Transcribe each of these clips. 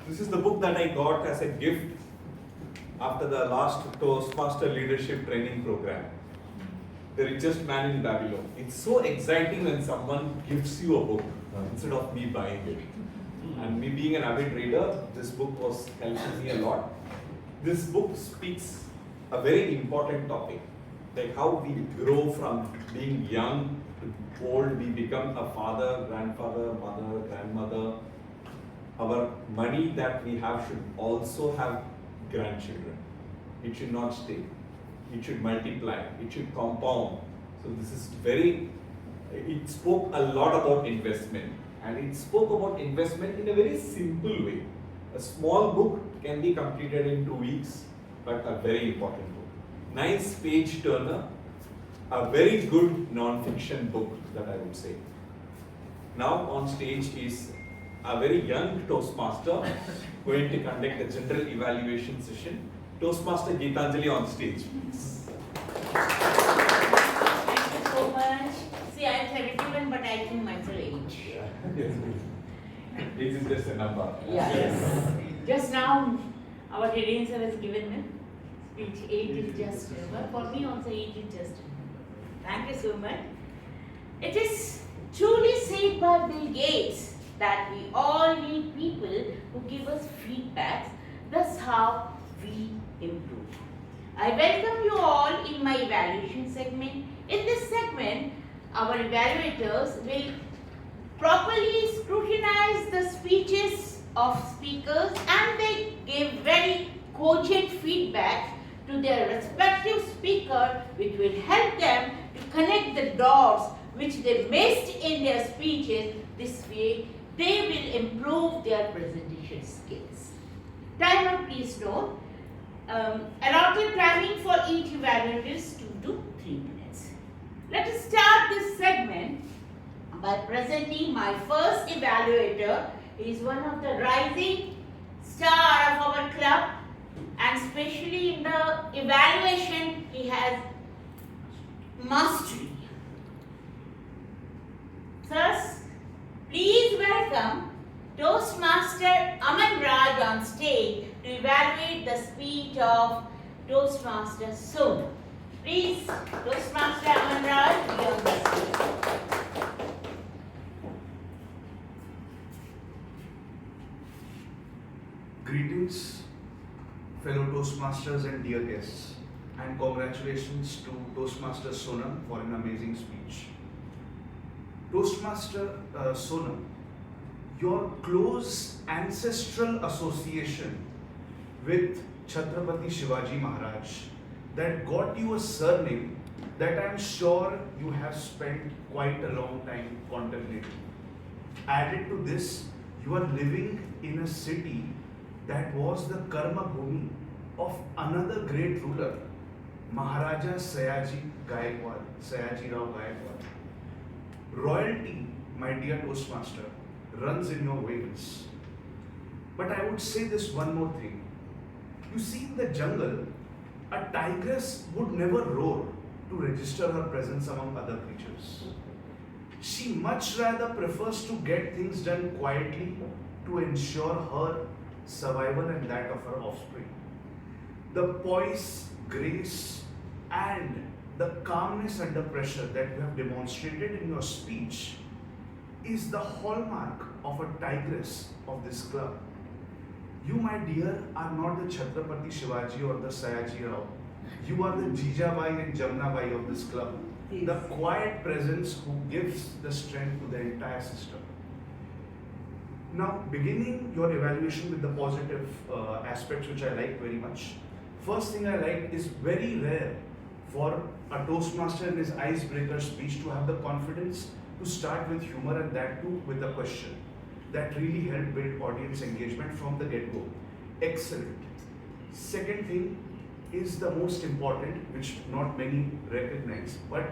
This is the book that I got as a gift after the last Toastmaster leadership training program. The Richest Man in Babylon. It's so exciting when someone gives you a book instead of me buying it. And me being an avid reader, this book was helping me a lot. This book speaks a very important topic, like how we grow from being young to old, we become a father, grandfather, mother, grandmother. Our money that we have should also have grandchildren. It should not stay. It should multiply. It should compound. So this is it spoke a lot about investment. And it spoke about investment in a very simple way. A small book can be completed in 2 weeks, but a very important book. Nice page turner, a very good non-fiction book that I would say. Now on stage is a very young Toastmaster going to conduct a general evaluation session. Toastmaster Geetanjali on stage, please. Thank you so much. See, I am 71, but I think myself age. Age is just a number. Yes. Just now, our Hiren sir has given me speech. Age is just a number. For me also, age is just a number. Thank you so much. It is truly said by Bill Gates that we all need people who give us feedbacks. That's how we improve. I welcome you all in my evaluation segment. In this segment, our evaluators will properly scrutinize the speeches of speakers and they give very cogent feedback to their respective speaker, which will help them to connect the dots which they missed in their speeches. This way, they will improve their presentation skills. Timer, please note. Allotted timing for each evaluator is 2 to 3 minutes. Let us start this segment by presenting my first evaluator. He is one of the rising star of our club, and especially in the evaluation he has mastery. Sirs, please welcome Toastmaster Aman Raj on stage to evaluate the speech of Toastmaster Sonam. Please, Toastmaster Aman Raj, be on the stage. Greetings, fellow Toastmasters and dear guests, and congratulations to Toastmaster Sonam for an amazing speech. Toastmaster Sonam, your close ancestral association with Chhatrapati Shivaji Maharaj that got you a surname that I am sure you have spent quite a long time contemplating. Added to this, you are living in a city that was the karma bhumi of another great ruler, Maharaja Sayaji Rao Gaikwad. Royalty, my dear Toastmaster, runs in your veins. But I would say this one more thing. You see, in the jungle, a tigress would never roar to register her presence among other creatures. She much rather prefers to get things done quietly to ensure her survival and that of her offspring. The poise, grace, and the calmness under pressure that you have demonstrated in your speech is the hallmark of a tigress of this club. You, my dear, are not the Chhatrapati Shivaji or the Sayaji Rao. You are the Jijabai and Jamnabai of this club. Yes. The quiet presence who gives the strength to the entire system. Now, beginning your evaluation with the positive aspects, which I like very much. First thing I like is very rare for a Toastmaster in his icebreaker speech to have the confidence to start with humor and that too with a question. That really helped build audience engagement from the get-go. Excellent. Second thing is the most important, which not many recognize, but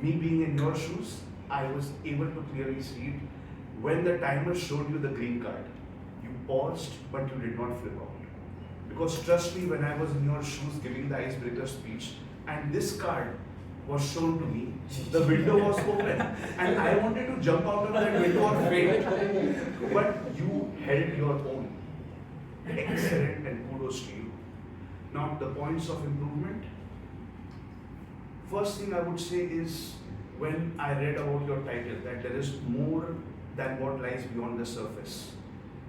me being in your shoes, I was able to clearly see it. When the timer showed you the green card, you paused, but you did not flip out. Because trust me, when I was in your shoes giving the icebreaker speech, and this card was shown to me, the window was open, and I wanted to jump out of that window or faint. But you held your own. excellent, and kudos to you. Now, the points of improvement. First thing I would say is when I read about your title, that there is more than what lies beyond the surface.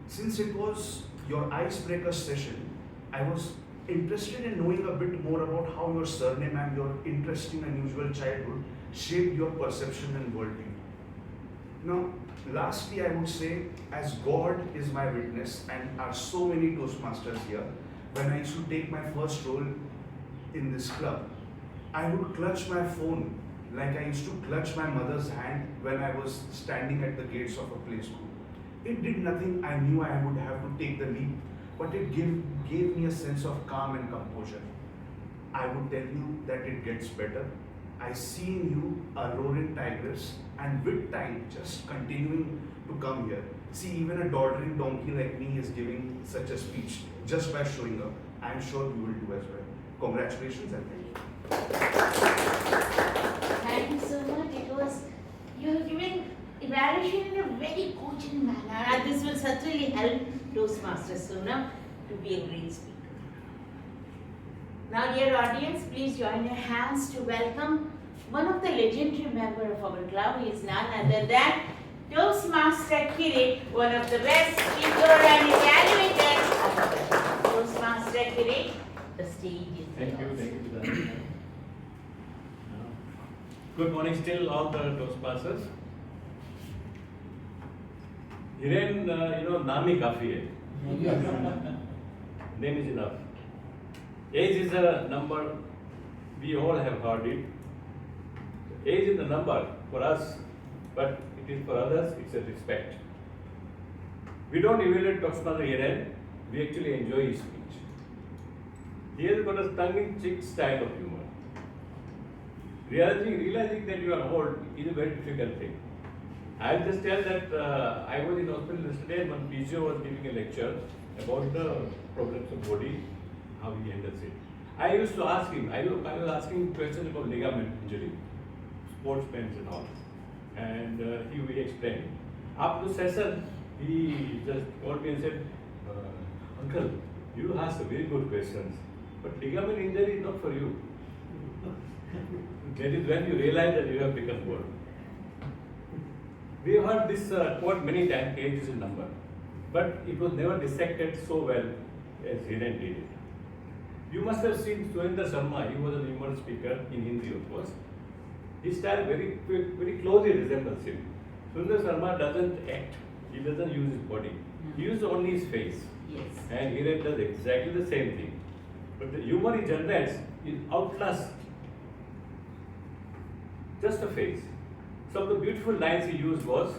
Since it was your icebreaker session, I was interested in knowing a bit more about how your surname and your interesting and unusual childhood shaped your perception and worldview. Now, lastly, I would say, as God is my witness, and are so many Toastmasters here, when I used to take my first role in this club, I would clutch my phone like I used to clutch my mother's hand when I was standing at the gates of a play school. It did nothing. I knew I would have to take the leap, but it gave me a sense of calm and composure. I would tell you that it gets better. I see in you a roaring tigress, and with time, just continuing to come here. See, even a doddering donkey like me is giving such a speech just by showing up. I am sure you will do as well. Congratulations and thank you. Thank you so much. You have given evaluation in a very coaching manner, and this will certainly help Toastmasters Sonam to be a great speaker. Now, dear audience, please join your hands to welcome one of the legendary members of our club. He is none other than Toastmaster Kirit, one of the best speakers and evaluators of our club. Toastmaster Kirit, the stage is Thank yours. you, Sudha. Good morning still all the Toastmasters. Hiren, naam hi kafi hai. Name is enough. Age is a number, we all have heard it. Age is a number for us, but it is for others, it's a respect. We don't evaluate Toastmaster Hiren, we actually enjoy his speech. He has got a tongue-in-cheek style of humor. Realizing that you are old is a very difficult thing. I'll just tell that I was in hospital yesterday and one physio was giving a lecture about the problems of body, how he handles it. I used to ask him, I was asking questions about ligament injury, sports pains and all. And he explained. After the session, he just called me and said, Uncle, you ask very good questions, but ligament injury is not for you. That is when you realize that you have become old. We have heard this quote many times, age is a number. But it was never dissected so well as Hiren did it. You must have seen Surendra Sharma, he was a humorous speaker in Hindi of course. His style very closely resembles him. Surendra Sharma doesn't act, he doesn't use his body. He uses only his face. Yes. And Hiren does exactly the same thing. But the humor he generates is outlasts just a face. Some of the beautiful lines he used was,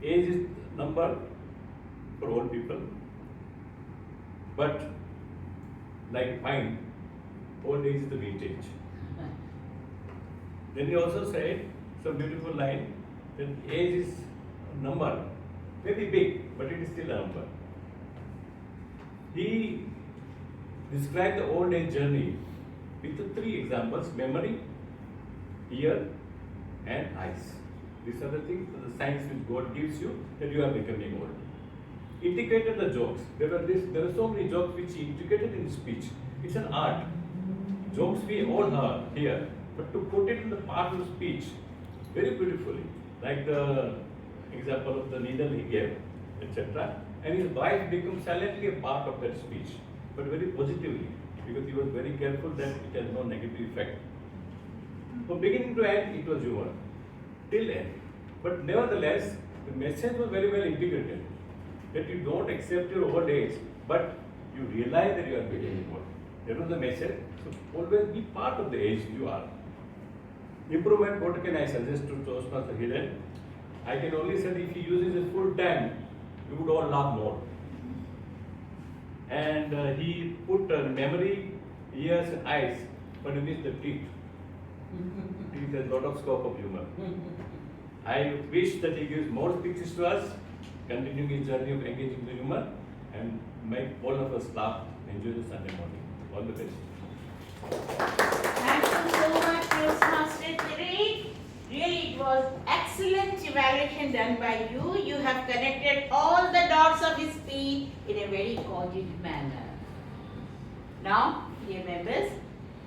age is number for old people, but like wine, old age is the vintage. Then he also said some beautiful line that age is a number, maybe big, but it is still a number. He described the old age journey with the three examples: memory, ear, and eyes. These are the things, the signs which God gives you that you are becoming old. Integrated the jokes. There were so many jokes which he integrated in speech. It's an art. Jokes we all hear, but to put it in the part of speech very beautifully, like the example of the needle he gave, etc. And his wife becomes silently a part of that speech, but very positively, because he was very careful that it has no negative effect. From beginning to end, it was humor, till end. But nevertheless, the message was very well integrated, that you don't accept your old age, but you realize that you are becoming old. That was the message. So always be part of the age you are. Improvement, what can I suggest to Toastmaster Hiren? I can only say that if he uses it full time, you would all laugh more. And he put memory, ears and eyes, but he missed the teeth. Teeth has a lot of scope of humor. I wish that he gives more speeches to us, continuing his journey of engaging the humor, and make all of us laugh, enjoy the Sunday morning. All the best. Thank you so much, Toastmaster Kirit. Really, it was excellent evaluation done by you. You have connected all the dots of his speech in a recorded manner. Now, dear members,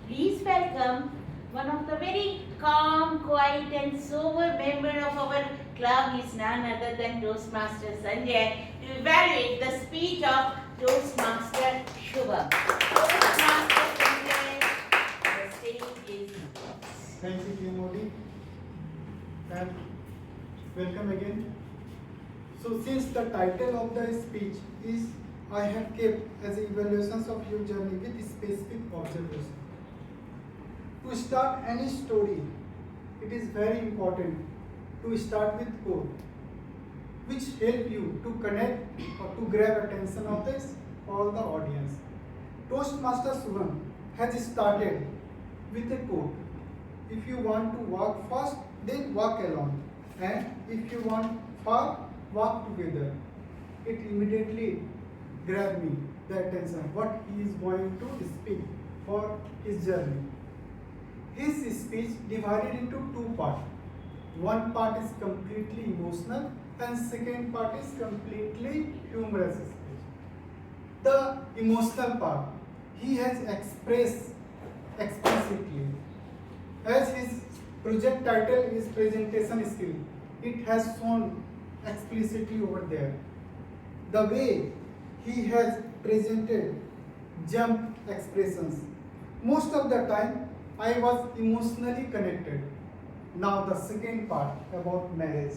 please welcome one of the very calm, quiet and sober member of our club is none other than Toastmaster Sanjay to evaluate the speech of Toastmaster Shubham. Toastmaster Sanjay, the stage is yours. Thank you, TMOD, and welcome again. So, since the title of the speech is I have kept as evaluations of your journey with specific observation. To start any story, it is very important to start with quote, which help you to connect or to grab attention of all the audience. Toastmaster Shubham has started with a quote. If you want to walk fast, then walk alone. And if you want far, walk together. It immediately grabbed me the attention, what he is going to speak for his journey. His speech divided into two parts. One part is completely emotional and second part is completely humorous speech. The emotional part, he has expressed explicitly. As his project title is presentation skill, it has shown explicitly over there. The way he has presented jump expressions. Most of the time, I was emotionally connected. Now the second part about marriage.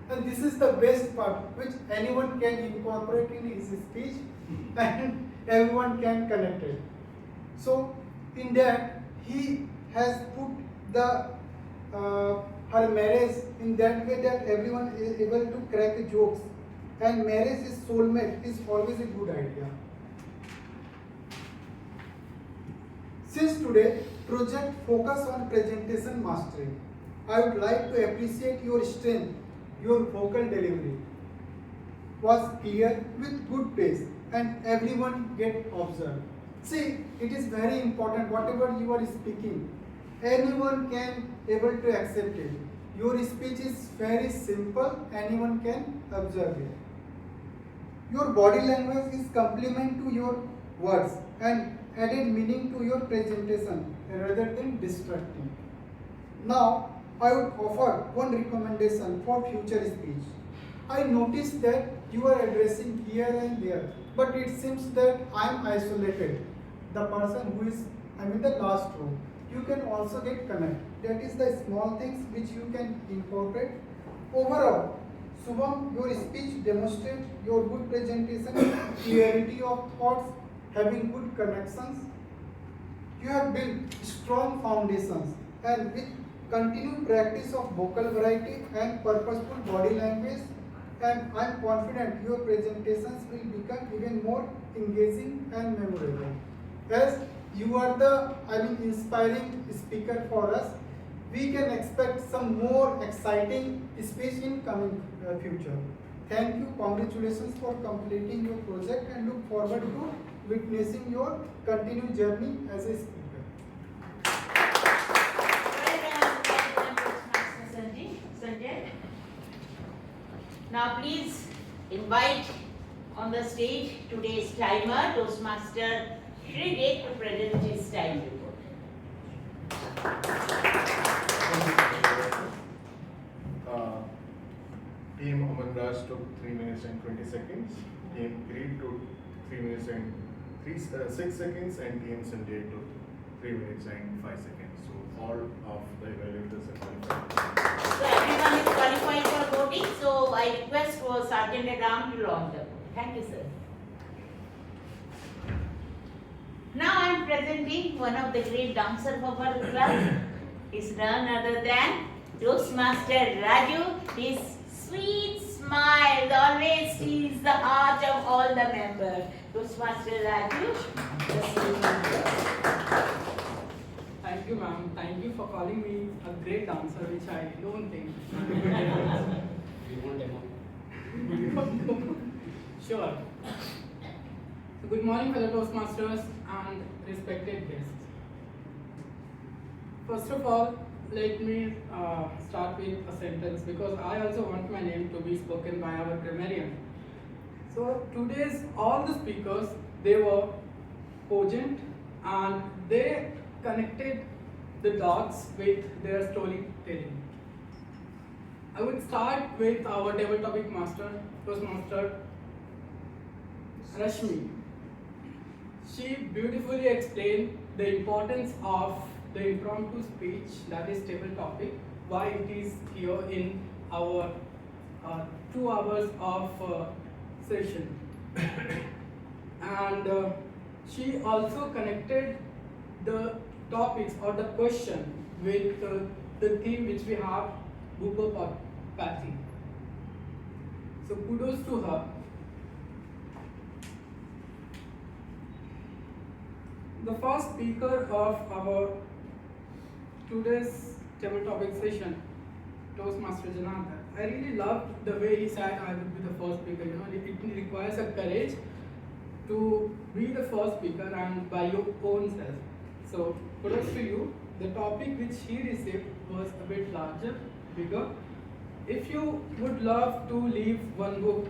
And this is the best part which anyone can incorporate in his speech and everyone can connect it. So in that he has put the her marriage in that way that everyone is able to crack jokes, and marriage is soulmate is always a good idea. Since today project focus on presentation mastery, I would like to appreciate your strength, your vocal delivery was clear with good pace and everyone get observed. See, it is very important whatever you are speaking, anyone can able to accept it. Your speech is very simple, anyone can observe it. Your body language is complement to your words and added meaning to your presentation rather than distracting. Now, I would offer one recommendation for future speech. I noticed that you are addressing here and there, but it seems that I am isolated. The person who is, the last row. You can also get connect. That is the small things which you can incorporate. Overall, Shubham, your speech demonstrates your good presentation, clarity of thoughts, having good connections. You have built strong foundations, and with continued practice of vocal variety and purposeful body language, and I am confident your presentations will become even more engaging and memorable. As you are the inspiring speaker for us, we can expect some more exciting speech in coming future. Thank you, congratulations for completing your project and look forward to witnessing your continued journey as a speaker. Sanjay. Now please invite on the stage today's timer, Toastmaster Shrigate, to present his time report. Team Aman Raj took 3 minutes and 20 seconds. Team Greed took 3 minutes and 6 seconds, and Team Sanjay took 3 minutes and 5 seconds. So all of the evaluators are qualified. So everyone is qualified for voting. So I request for Sergeant at Arms to launch the vote. Thank you, sir. Now I am presenting one of the great dancers of our club. Is none other than Toastmaster Raju. His sweet smile always sees the heart of all the members. Toastmaster Raju, the stage is yours. Thank you, ma'am. Thank you for calling me a great dancer, which I don't think. We want demo. Sure. So good morning, fellow Toastmasters and respected guests. First of all, let me start with a sentence because I also want my name to be spoken by our grammarian. So today's all the speakers, they were cogent and they connected the dots with their storytelling. I would start with our table topic master, Toastmaster Rashmi. She beautifully explained the importance of the impromptu speech, that is table topic, why it is here in our 2 hours of session. And she also connected the topics or the question with the theme which we have, Book-O-Pathy. So kudos to her. The first speaker of our today's table topic session, Toastmaster Janardhan. I really loved the way he said I would be the first speaker. You know, it requires a courage to be the first speaker and by your own self. So kudos to you. The topic which he received was a bit larger, bigger. If you would love to leave one book,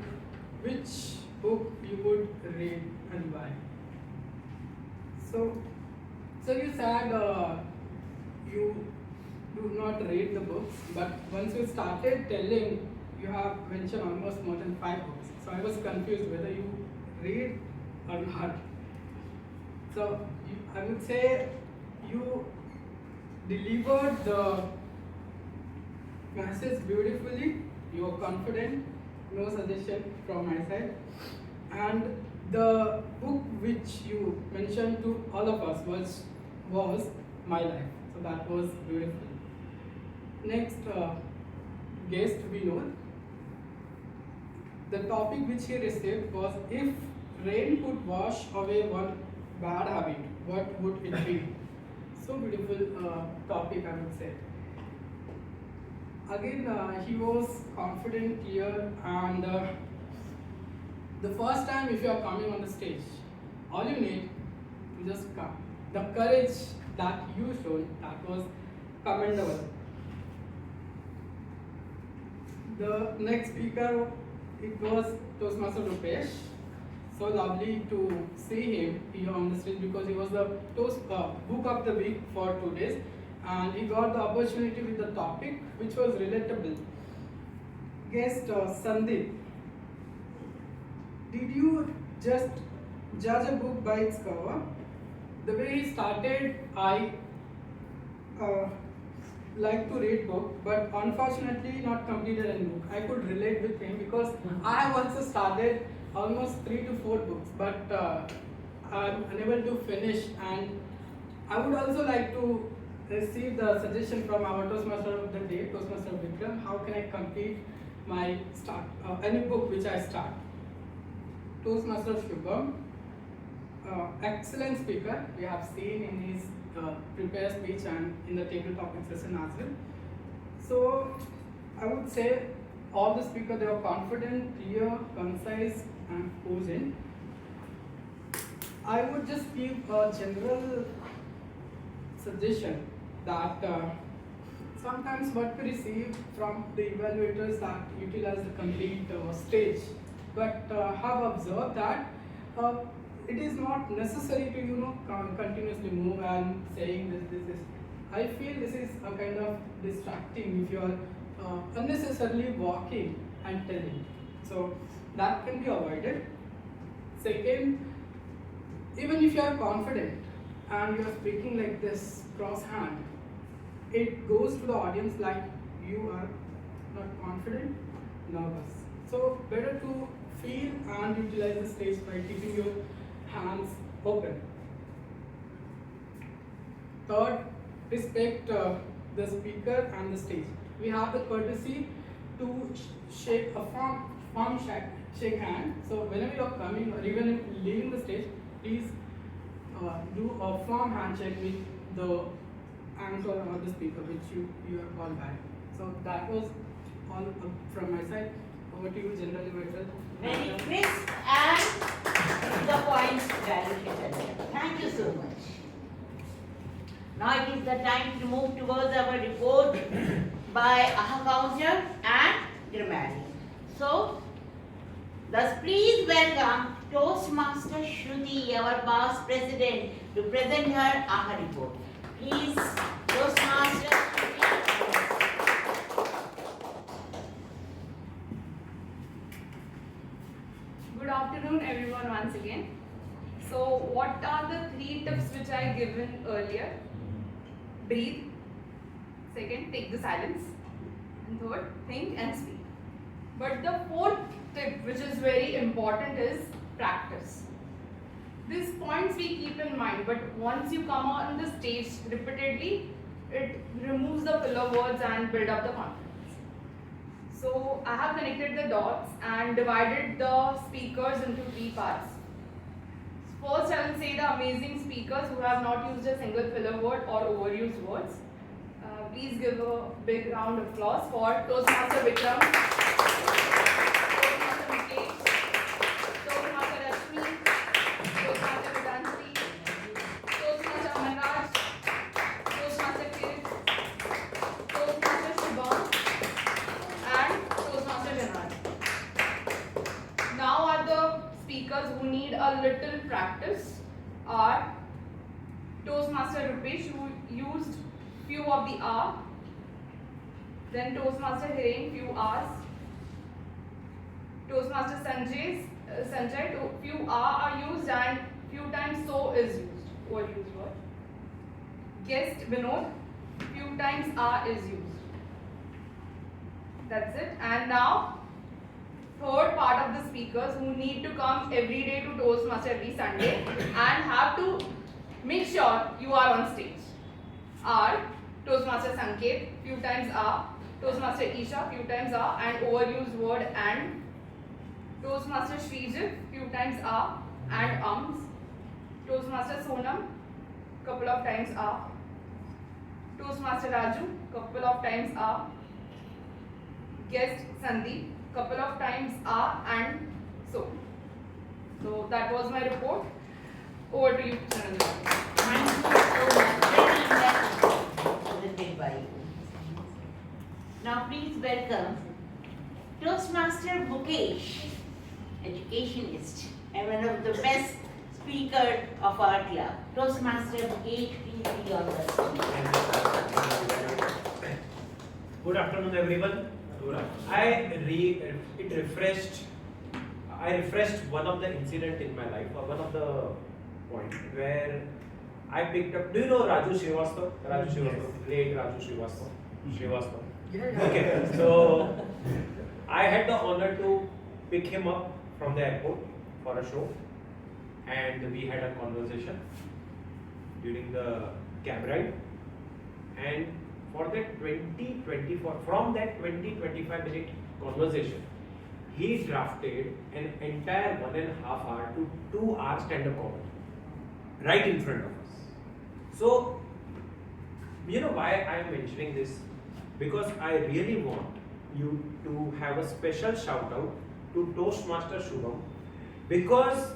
which book you would read and why? So you said you do not read the books, but once you started telling, you have mentioned almost more than 5 books. So I was confused whether you read or not. So I would say you delivered the message beautifully. You are confident, no suggestion from my side. And the book which you mentioned to all of us was My Life. So that was beautiful. Next guest Vinod. The topic which he received was, if rain could wash away one bad habit, what would it be? So beautiful topic, I would say. Again, he was confident, clear, and the first time if you are coming on the stage, all you need to just come. The courage that you showed, that was commendable. The next speaker, it was Toastmaster Rupesh. So lovely to see him here on the stage because he was the book of the week for 2 days, and he got the opportunity with the topic which was relatable. Guest Sandeep. Did you just judge a book by its cover? The way he started, I like to read book, but unfortunately not completed any book. I could relate with him because I have also started almost 3 to 4 books, but I'm unable to finish. And I would also like to receive the suggestion from our Toastmaster of the day, Toastmaster Vikrem. How can I complete my any book which I start? Toastmaster Shubham, excellent speaker. We have seen in his prepared speech and in the table topic session as well. So I would say all the speakers, they are confident, clear, concise, and cogent. I would just give a general suggestion that sometimes what we receive from the evaluators that utilize the complete stage, but have observed that it is not necessary to continuously move and saying this. I feel this is a kind of distracting if you are unnecessarily walking and telling. So that can be avoided. Second, even if you are confident and you are speaking like this cross hand, it goes to the audience like you are not confident, nervous. So better to feel and utilize the stage by keeping your hands open. Third, respect the speaker and the stage. We have the courtesy to shake a firm shake hand. So whenever you are coming or even leaving the stage, please do a firm handshake with the anchor or the speaker which you are called by. So that was all from my side. Over to you, General Vikrem. Very crisp and the points clarified. Thank you so much. Now it is the time to move towards our report by Aha Counter and Grammarly. So, Thus, please welcome Toastmaster Shruti, our past president, to present her AHA report. Please, Toastmaster Shruti. Good afternoon, everyone, once again. So, what are the 3 tips which I given earlier? Breathe. Second, take the silence. And third, think and speak. But the 4th tip, which is very important, is practice. These points we keep in mind, but once you come on the stage repeatedly, it removes the filler words and build up the confidence. So I have connected the dots and divided the speakers into 3 parts. First, I will say the amazing speakers who have not used a single filler word or overused words. Please give a big round of applause for Toastmaster Vikrem, Toastmaster Mukesh, Toastmaster Rashmi, Toastmaster Gitanjali, Toastmaster Amarraj, Toastmaster Kirit, Toastmaster Shubham, and Toastmaster Janad. Now are the speakers who need a little practice are Toastmaster Rupesh, who used few of the R, then Toastmaster Hiren, few R's, Toastmaster Sanjay, few R are used and few times so is used, overused word. Guest Vinod, few times R is used. That's it. And now, third part of the speakers who need to come every day to Toastmaster every Sunday and have to make sure you are on stage are Toastmaster Sanket, few times are, Toastmaster Isha, few times are, and overused word and, Toastmaster Srijit, few times are and ums, Toastmaster Sonam, couple of times are, Toastmaster Raju, couple of times are, guest Sandeep, couple of times are, and so. So that was my report. Over to you, Chanandra. Thank you so much. Very impressive. Presented by you. Now please welcome Toastmaster Mukesh, educationist and one of the best speaker of our club. Toastmaster Mukesh, please be on the stage. Good afternoon, everyone. I refreshed one of the incident in my life, or one of the point where I picked up. Do you know Raju Srivastava? Raju Srivastava, late Raju Srivastava. Okay, so I had the honor to pick him up from the airport for a show, and we had a conversation during the cab ride. And for that 20-25 minute conversation, he drafted an entire 1.5 hour to 2 hour stand-up comedy right in front of us. So, you know why I am mentioning this? Because I really want you to have a special shout out to Toastmaster Shubham, because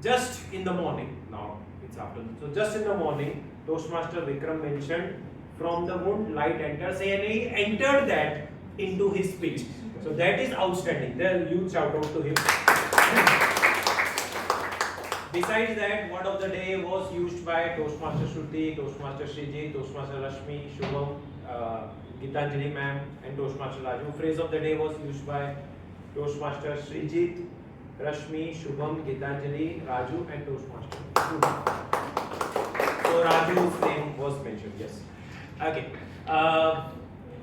just in the morning, now it's afternoon, so just in the morning, Toastmaster Vikrem mentioned, "From the wound light enters," and he entered that into his speech. So that is outstanding. There, huge shout out to him. Besides that, word of the day was used by Toastmaster Shruti, Toastmaster Srijit, Toastmaster Rashmi, Shubham, Gitanjali ma'am, and Toastmaster Raju. Phrase of the day was used by Toastmaster Srijit, Rashmi, Shubham, Gitanjali, Raju, and Toastmaster. So Raju's name was mentioned. Yes. Okay.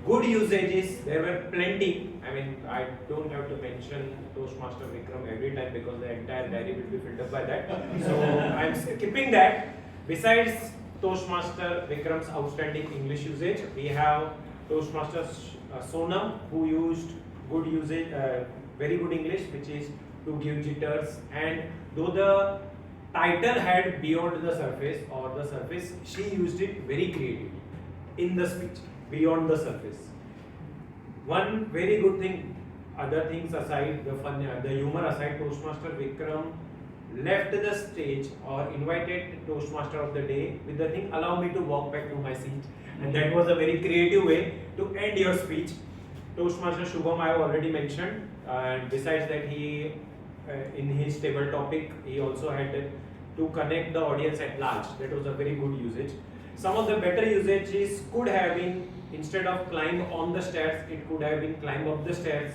Good usages, there were plenty. I mean, I don't have to mention Toastmaster Vikrem every time because the entire diary will be filled up by that. So I'm skipping that. Besides Toastmaster Vikrem's outstanding English usage, we have Toastmaster Sonam, who used good usage, very good English, which is to give jitters. And though the title had beyond the surface or the surface, she used it very creatively in the speech. Beyond the surface. One very good thing, other things aside, the fun, the humor aside, Toastmaster Vikrem left the stage or invited Toastmaster of the day with the thing, "Allow me to walk back to my seat," and that was a very creative way to end your speech. Toastmaster Shubham I have already mentioned, and besides that he in his table topic he also had to connect the audience at large. That was a very good usage. Some of the better usages could have been, instead of climb on the stairs, it could have been climb up the stairs.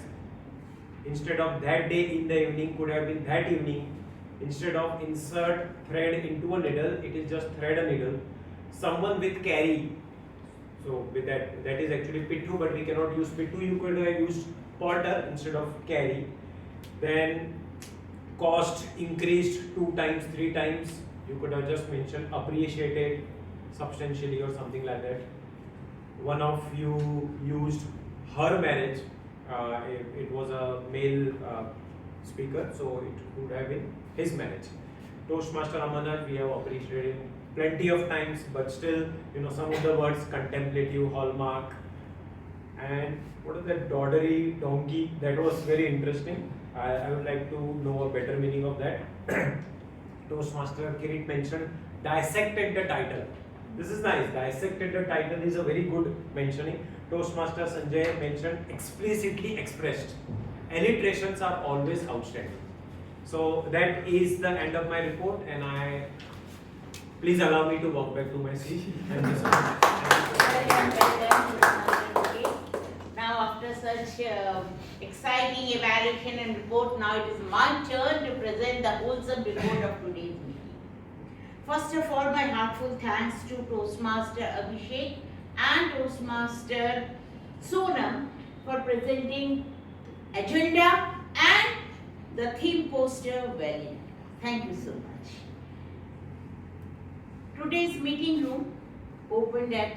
Instead of that day in the evening, could have been that evening. Instead of insert thread into a needle, it is just thread a needle. Someone with carry. So with that is actually pittu, but we cannot use pittu. You could have used porter instead of carry. Then cost increased 2 times, 3 times. You could have just mentioned appreciated substantially or something like that. One of you used her marriage. It was a male speaker, so it would have been his marriage. Toastmaster Amanat, we have appreciated plenty of times, but still, some of the words contemplative, hallmark, and what is that, doddery, donkey, that was very interesting. I would like to know a better meaning of that. Toastmaster Kirit mentioned dissected the title. This is nice. Dissected the title is a very good mentioning. Toastmaster Sanjay mentioned explicitly expressed. Alliterations are always outstanding. So that is the end of my report, and please allow me to walk back to my seat. Thank you so much. Now after such exciting evaluation and report, now it is my turn to present the wholesome report of today's meeting. First of all, my heartfelt thanks to Toastmaster Abhishek and Toastmaster Sonam for presenting agenda and the theme poster well enough. Thank you so much. Today's meeting room opened at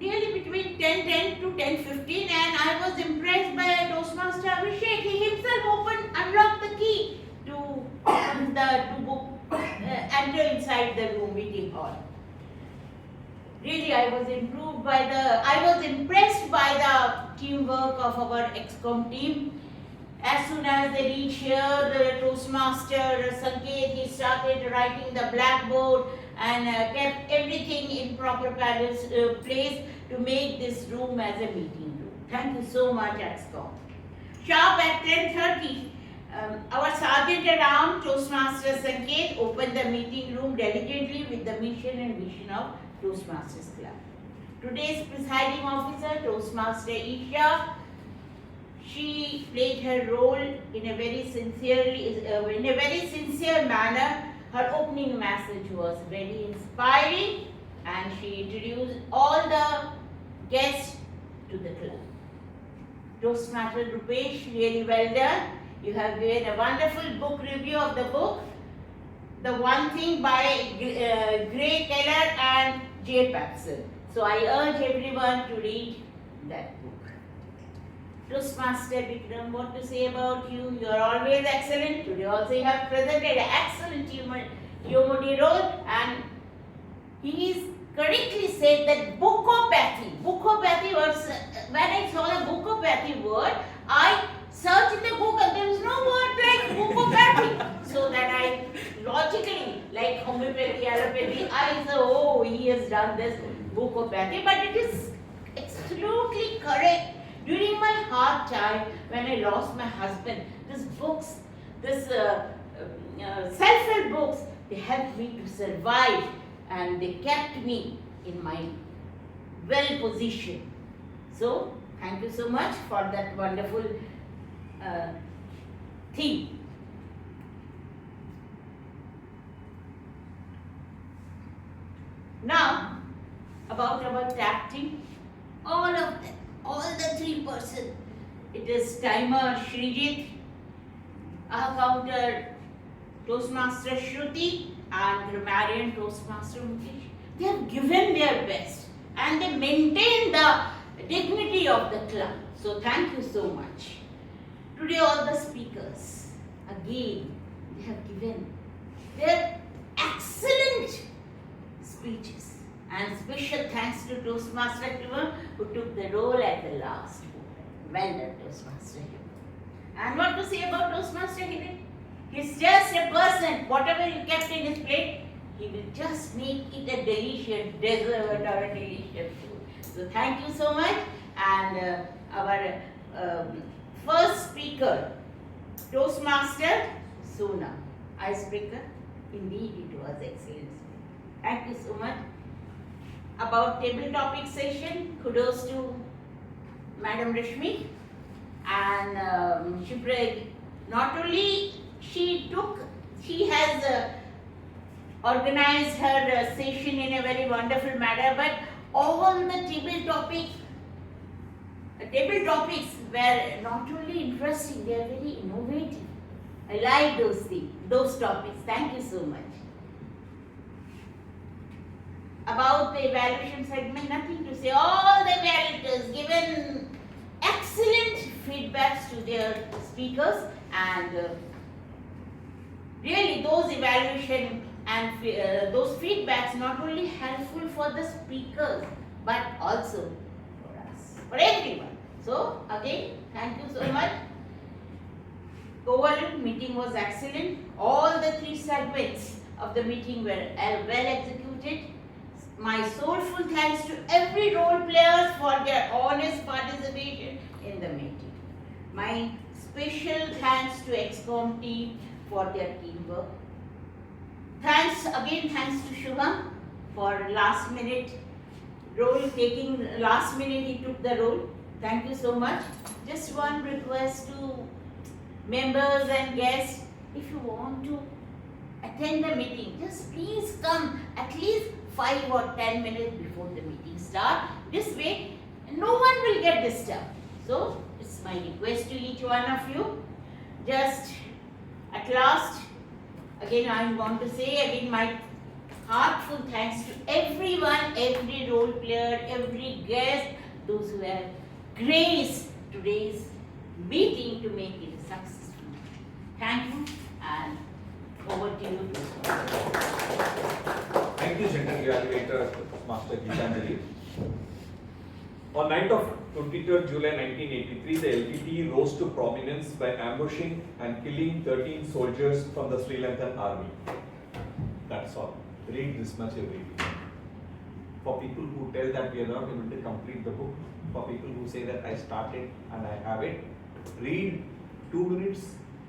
nearly between 10:10 to 10:15, and I was impressed by Toastmaster Abhishek. He himself unlocked the key to enter inside the room meeting hall. Really, I was impressed by the teamwork of our ExCom team. As soon as they reached here, the Toastmaster Sanket, he started writing the blackboard and kept everything in proper place to make this room as a meeting room. Thank you so much, ExCom. Sharp at 10:30, our Sergeant at Arms, Toastmaster Sanket, opened the meeting room diligently with the mission and vision of Toastmasters Club. Today's presiding officer, Toastmaster Isha, she played her role in a very sincere manner. Her opening message was very inspiring, and she introduced all the guests to the club. Toastmaster Rupesh, really well done. You have given a wonderful book review of the book, The One Thing by Gray Keller and J. Papson. So I urge everyone to read that book. Toastmaster Vikrem, what to say about you? You are always excellent. Today also you have presented an excellent TMOD role, and he is correctly said that Book-O-Pathy was, when I saw the Book-O-Pathy word, I searched in the book and there was no word like Book-O-Pathy. So that I logically, like homeopathy, allopathy, I said, oh, he has done this Book-O-Pathy, but it is absolutely correct. During my hard time, when I lost my husband, these books, self-help books, they helped me to survive, and they kept me in my well position. So, thank you so much for that wonderful theme. Now, about our tag team, all the 3 persons. It is timer Shrijit, our counter Toastmaster Shruti, and grammarian Toastmaster Mukesh. They have given their best and they maintain the dignity of the club. So thank you so much. Today all the speakers, again, they have given their excellent speeches. And special thanks to Toastmaster Shivam, who took the role at the last moment. Well done, Toastmaster Shivam. And what to say about Toastmaster Hiren? He's just a person, whatever you kept in his plate, he will just make it a delicious dessert or a delicious food. So thank you so much. And our first speaker, Toastmaster, Sona. Icebreaker, indeed it was excellent. Thank you so much. About table topic session, kudos to Madam Rashmi. And not only she has organized her session in a very wonderful manner, but all the table topics were not only interesting, they are very innovative. I like those things, those topics. Thank you so much. About the evaluation segment, nothing to say. All the evaluators given excellent feedbacks to their speakers, and really those evaluation and those feedbacks not only helpful for the speakers but also for us, for everyone. So again, thank you so much. Overall meeting was excellent. All the 3 segments of the meeting were well executed. My soulful thanks to every role players for their honest participation in the meeting. My special thanks to ExCom team for their teamwork. Thanks to Shubham for last minute role taking. Last minute he took the role. Thank you so much. Just one request to members and guests: if you want to attend the meeting, just please come at least 5 or 10 minutes before the meeting starts. This way, no one will get disturbed. So, it's my request to each one of you. Just at last, again I want to say again my heartful thanks to everyone, every role player, every guest, those who have graced today's meeting to make it successful. Thank you, and over to you. Thank you, General Evaluator Master Geetanjali. On 9th of 23rd July 1983, the LTTE rose to prominence by ambushing and killing 13 soldiers from the Sri Lankan army. That's all. Read this much every day. For people who tell that we are not able to complete the book, for people who say that I started and I have it, read 2 minutes,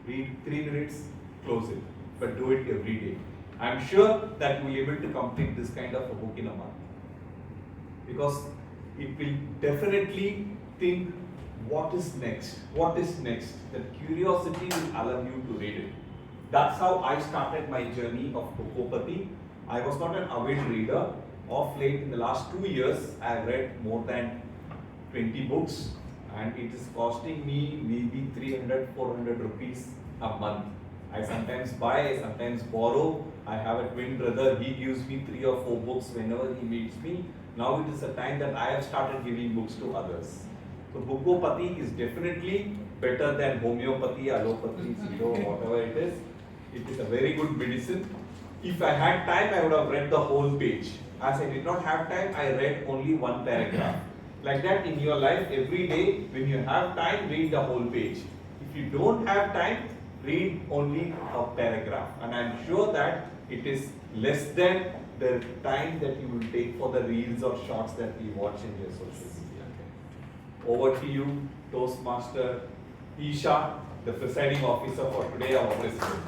read 3 minutes, close it. But do it every day. I'm sure that you will be able to complete this kind of a book in a month. Because it will definitely think, what is next? What is next? The curiosity will allow you to read it. That's how I started my journey of Book-O-Pathy. I was not an avid reader. Of late, in the last 2 years, I have read more than 20 books, and it is costing me maybe 300-400 rupees a month. I sometimes buy, I sometimes borrow. I have a twin brother, he gives me 3 or 4 books whenever he meets me. Now it is a time that I have started giving books to others. So Book-O-Pathy is definitely better than homeopathy, allopathy, zero, whatever it is. It is a very good medicine. If I had time, I would have read the whole page. As I did not have time, I read only 1 paragraph. Like that in your life, every day, when you have time, read the whole page. If you don't have time, read only a paragraph. And I am sure that it is less than the time that you will take for the reels or shorts that we watch in your social media. Over to you, Toastmaster Isha, the presiding officer for today, our president.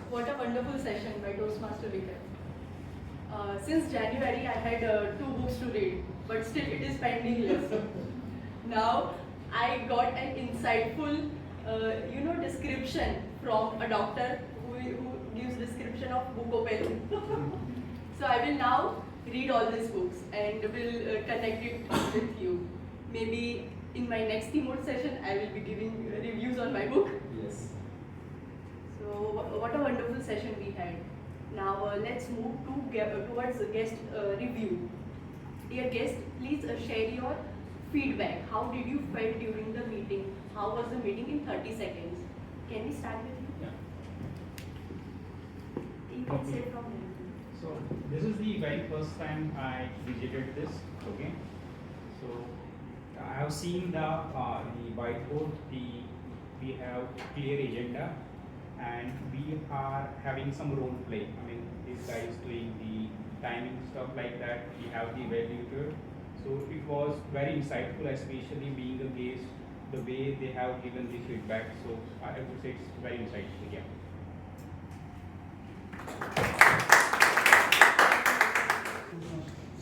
What a wonderful session by Toastmaster Vikrem. Since January, I had 2 books to read, but still it is pending list. Now, I got an insightful, description from a doctor who gives description of Book-O-Pathy. So I will now read all these books and will connect it with you. Maybe in my next TMOD session, I will be giving reviews on my book. Yes. So what a wonderful session we had. Now let's move towards the guest review. Dear guest, please share your feedback. How did you felt during the meeting? How was the meeting in 30 seconds? Can we start with you? Yeah. You can say from here. So this is the very first time I visited this. Okay. So I have seen the whiteboard. We have clear agenda, and we are having some role play. I mean, this guy is doing the timing stuff like that. We have the evaluator. So it was very insightful, especially being a guest, the way they have given the feedback. So I would say it's very insightful. Yeah.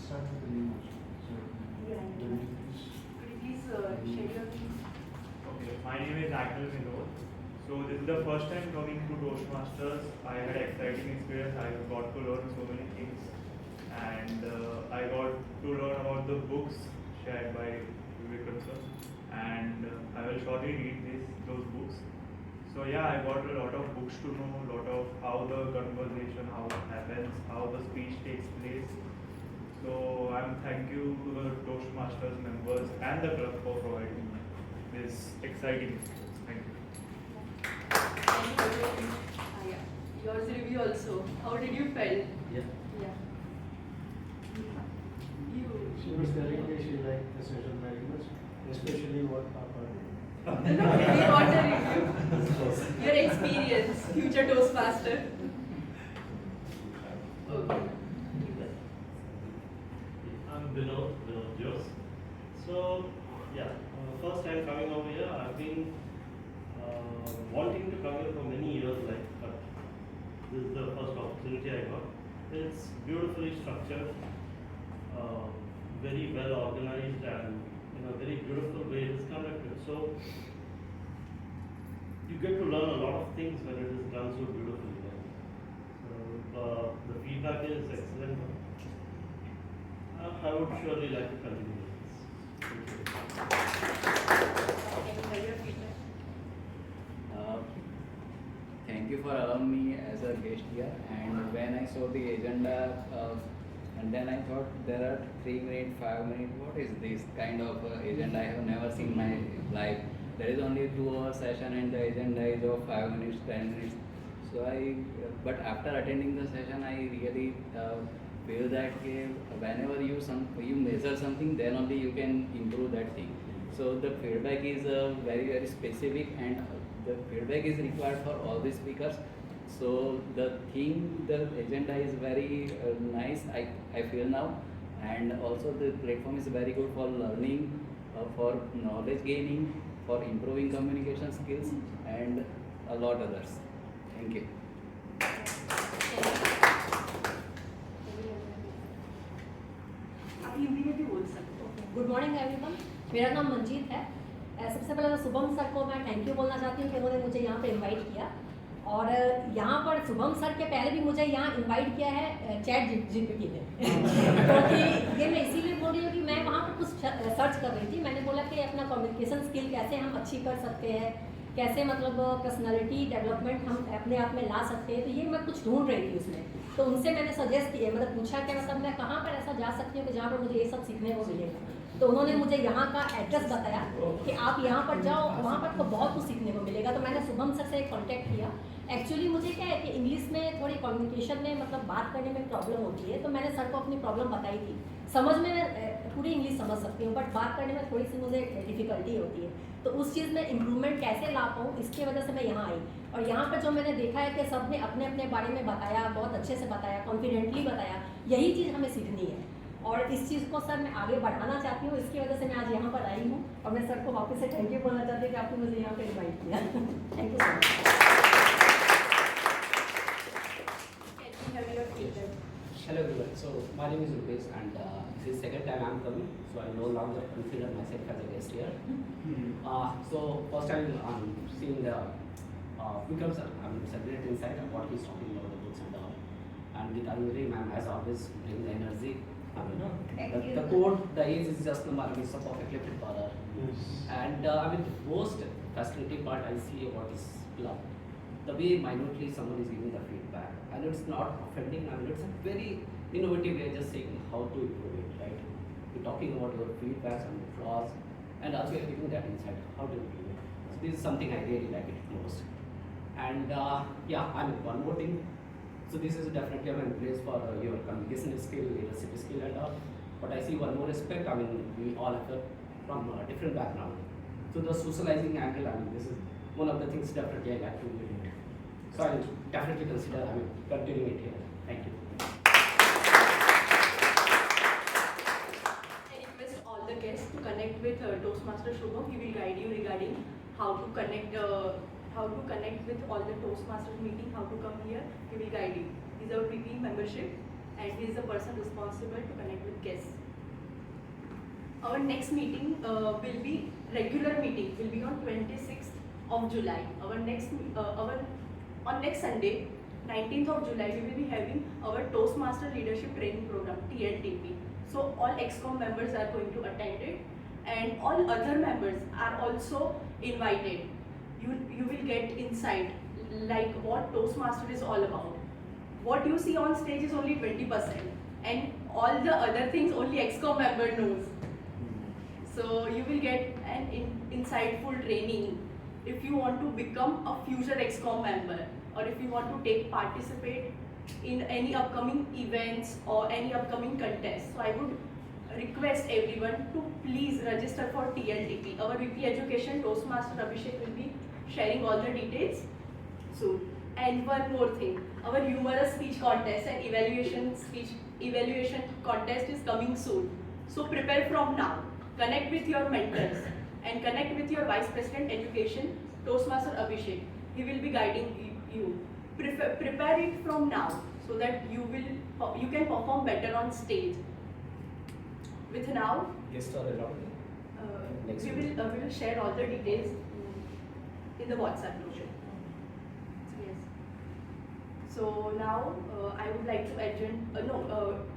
Start with the name also. Yeah. Could you please share your views? Okay, my name is Agnes Vinod. So this is the first time coming to Toastmasters. I had exciting experience. I got to learn so many things, and I got to learn about the books shared by Vikrem sir, and I will shortly read those books. So yeah, I got a lot of books to know, a lot of how the conversation, how it happens, how the speech takes place. So I'm thank you to the Toastmasters members and the club for providing this exciting experience. Thank you. Yeah. Yours review also. How did you felt? Yeah. Yeah. She was telling me she liked the session very much, especially what Papa did. No, we want a review. Your experience, future Toastmaster. Okay. I'm Vinod Jose. So, yeah, first time coming over here. I've been wanting to come here for many years, but this is the first opportunity I got. It's beautifully structured, very well organized, and in a very beautiful way it is conducted. So, you get to learn a lot of things when it is done so beautifully. So, the feedback is excellent. I would surely like to continue with this. Thank you. Thank you for allowing me as a guest here. And when I saw the agenda, and then I thought there are 3 minutes, 5 minutes. What is this kind of agenda? I have never seen in my life. There is only 2-hour session, and the agenda is of 5 minutes, 10 minutes. So but after attending the session, I really feel that whenever you measure something, then only you can improve that thing. So the feedback is very, very specific, and the feedback is required for all the speakers. So the agenda is very nice, I feel now, and also the platform is very good for learning, for knowledge gaining, for improving communication skills, and a lot others. Thank you. Good morning everyone, मेरा नाम मंजीत है। सबसे पहले तो Shubham sir को मैं thank you बोलना चाहती हूँ कि उन्होंने मुझे यहाँ पे इनवाइट किया। और यहाँ पर शुभम सर के पहले भी मुझे यहाँ इनवाइट किया है चैट जीपीटी ने क्योंकि ये मैं इसीलिए बोल रही हूँ कि मैं वहाँ पर कुछ सर्च कर रही थी। मैंने बोला कि अपना कम्युनिकेशन स्किल कैसे हम अच्छी कर सकते हैं, कैसे मतलब पर्सनालिटी डेवलपमेंट हम अपने आप में ला सकते हैं। तो ये मैं कुछ ढूंढ रही थी उसमें, तो उनसे मैंने सजेस्ट किया, मतलब पूछा कि मतलब मैं कहाँ पर ऐसा जा सकती हूँ कि जहाँ पर मुझे ये सब सीखने को मिलेगा। तो उन्होंने मुझे यहाँ का एड्रेस बताया कि आप यहाँ पर जाओ, वहाँ पर तो बहुत कुछ सीखने को मिलेगा। तो मैंने शुभम सर से कॉन्टैक्ट किया। एक्चुअली मुझे क्या है कि इंग्लिश में थोड़ी कम्युनिकेशन में मतलब बात करने में प्रॉब्लम होती है। तो मैंने सर को अपनी प्रॉब्लम बताई थी। समझ में मैं पूरी इंग्लिश समझ सकती हूँ, बट बात करने में थोड़ी सी मुझे डिफ़िकल्टी होती है। तो उस चीज़ में इम्प्रूवमेंट कैसे ला पाऊँ, इसकी वजह से मैं यहाँ आई। और यहाँ पर जो मैंने देखा है कि सब ने अपने अपने बारे में बताया, बहुत अच्छे से बताया, कॉन्फिडेंटली बताया। यही चीज़ हमें सीखनी है और इस चीज़ को सर मैं आगे बढ़ाना चाहती हूँ। इसकी वजह से मैं आज यहाँ पर आई हूँ और मैं सर को वापस से थैंक यू बोलना चाहती हूँ कि आपने मुझे यहाँ पर इन्वाइट किया। Thank you so much. Hello everyone, so my name is Rupesh and this is second time I am coming, so I no longer consider myself as a guest here. So first time I'm seeing the Vikrem sir, I'm celebrating inside what he's talking about the books and all. And the Tanviri ma'am as always brings the energy. The quote, the age is just number, is so perfectly fit for her. And the most fascinating part I see about this club, the way minutely someone is giving the feedback, and it's not offending. It's a very innovative way of just saying how to improve it, right? You're talking about your feedbacks and flaws, and also you're giving that insight how to improve it. So this is something I really like it most. And one more thing. So this is definitely a place for your communication skill, leadership skill, and all. But I see one more aspect. We all have from a different background. So the socializing angle, this is one of the things definitely I like to do. So I will definitely consider continuing it here. Thank you. Any connect with Toastmaster Shubham. He will guide you regarding how to connect with all the Toastmasters meeting, how to come here. He will guide you. He's our VP membership, and he is the person responsible to connect with guests. Our next meeting will be regular meeting. Will be on 26th of July. On next Sunday, 19th of July, we will be having our Toastmaster Leadership Training Program, TLTP. So all ExCom members are going to attend it, and all other members are also invited. You will get insight like what Toastmaster is all about. What you see on stage is only 20%, and all the other things only ExCom member knows. So you will get an insightful training if you want to become a future ExCom member, or if you want to participate in any upcoming events or any upcoming contests. So I would request everyone to please register for TLTP. Our VP Education, Toastmaster Abhishek, will be sharing all the details soon. And one more thing, our humorous speech contest and evaluation contest is coming soon. So prepare from now. Connect with your mentors and connect with your Vice President Education, Toastmaster Abhishek. He will be guiding you. Prepare it from now so that you can perform better on stage. With now, Guests are allowed. we will share all the details in the WhatsApp group. Yes. So now I would like to adjourn.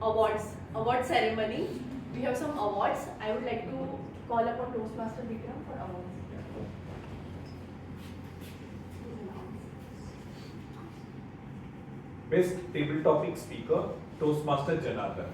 Award ceremony. We have some awards. I would like to call upon Toastmaster Vikrem for awards. Best table topic speaker, Toastmaster Janardhan.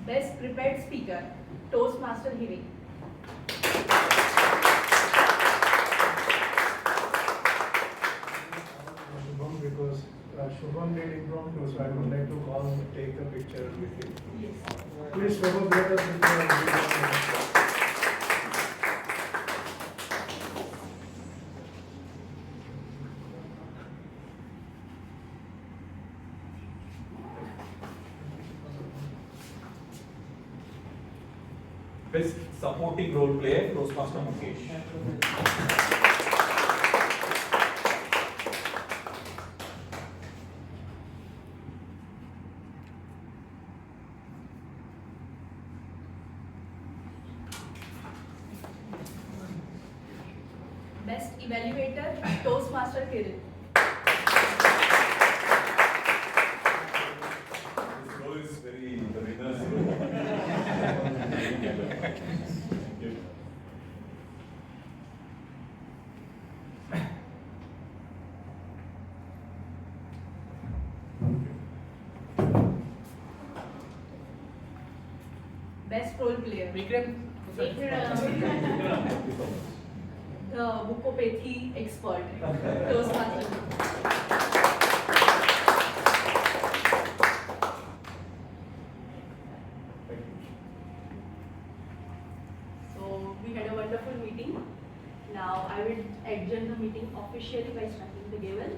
Best prepared speaker, Toastmaster Hivi. Shubham, because Shubham did impromptu, so I would like to take a picture with him. Yes. Please, Shubham, let us picture. Best supporting role player, Toastmaster Mukesh. Best evaluator, Toastmaster Kiran. This role is very the winner's role. Best role player, Vikrem. the Book-O-Pathy expert, Toastmaster. So we had a wonderful meeting. Now I will adjourn the meeting officially by striking the gavel.